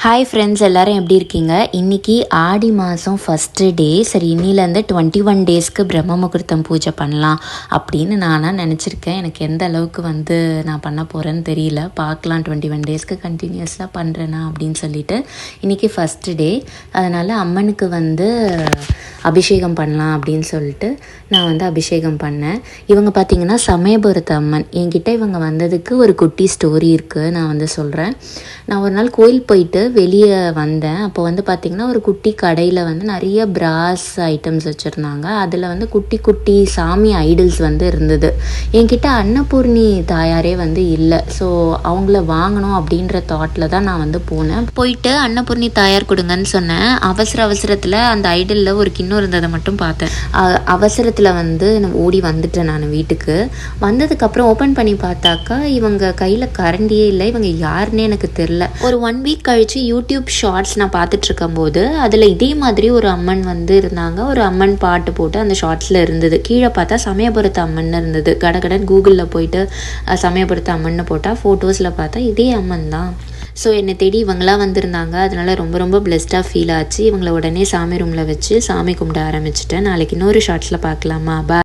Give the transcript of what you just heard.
Hi friends, எல்லோரும் எப்படி இருக்கீங்க? இன்றைக்கி ஆடி மாதம் ஃபஸ்ட்டு டே. சரி, இன்னிலேருந்து 21 டேஸ்க்கு பிரம்ம முகூர்த்தம் பூஜை பண்ணலாம் அப்படின்னு நானாக நினச்சிருக்கேன். எனக்கு எந்த அளவுக்கு நான் பண்ண போகிறேன்னு தெரியல. பார்க்கலாம், 21 டேஸ்க்கு கண்டினியூஸாக பண்ணுறேனா அப்படின்னு சொல்லிட்டு. இன்றைக்கி ஃபஸ்ட்டு டே, அதனால் அம்மனுக்கு அபிஷேகம் பண்ணலாம் அப்படின்னு சொல்லிட்டு நான் அபிஷேகம் பண்ணேன். இவங்க பார்த்திங்கன்னா சமயபுரத்து அம்மன். என்கிட்ட இவங்க வந்ததுக்கு ஒரு குட்டி ஸ்டோரி இருக்குது, நான் சொல்கிறேன். நான் ஒரு நாள் கோயில் போயிட்டு வெளியே வந்தேன். அப்போ பார்த்திங்கன்னா ஒரு குட்டி கடையில் நிறைய பிராஸ் ஐட்டம்ஸ் வச்சுருந்தாங்க. அதில் குட்டி குட்டி சாமி ஐடல்ஸ் இருந்தது. என்கிட்ட அன்னபூர்ணி தாயாரே இல்லை. ஸோ அவங்கள வாங்கணும் அப்படின்ற தாட்டில் தான் நான் போனேன். போயிட்டு அன்னபூர்ணி தாயார் கொடுங்கன்னு சொன்னேன். அவசரத்தில் அந்த ஐடலில் ஒரு கிண்ணம் இருந்ததை மட்டும் பார்த்தேன். அவசரத்தில் ஓடி வந்துட்டேன் நான் வீட்டுக்கு. வந்ததுக்கப்புறம் ஓப்பன் பண்ணி பார்த்தாக்கா இவங்க கையில் கரண்டியே இல்லை. இவங்க யாருன்னே எனக்கு தெரில. ஒரு 1 வீக் கழிச்சு யூடியூப் ஷார்ட்ஸ் நான் பார்த்துட்ருக்கும் போது அதில் இதே மாதிரி ஒரு அம்மன் இருந்தாங்க. ஒரு அம்மன் பாட்டு போட்டு அந்த ஷார்ட்ஸில் இருந்தது. கீழே பார்த்தா சமயபுரத்து அம்மன் இருந்தது. கடகடன் கூகுளில் போயிட்டு சமயபுரத்து அம்மன் போட்டால் ஃபோட்டோஸில் பார்த்தா இதே அம்மன் தான். ஸோ என்னை தேடி இவங்களாம் வந்திருந்தாங்க. அதனால் ரொம்ப ரொம்ப பிளெஸ்டாக ஃபீல் ஆச்சு. இவங்களை உடனே சாமி ரூமில் வச்சு சாமி கும்பிட ஆரம்பிச்சிட்டேன். நாளைக்கு இன்னொரு ஷார்ட்ஸில் பார்க்கலாமா? பா.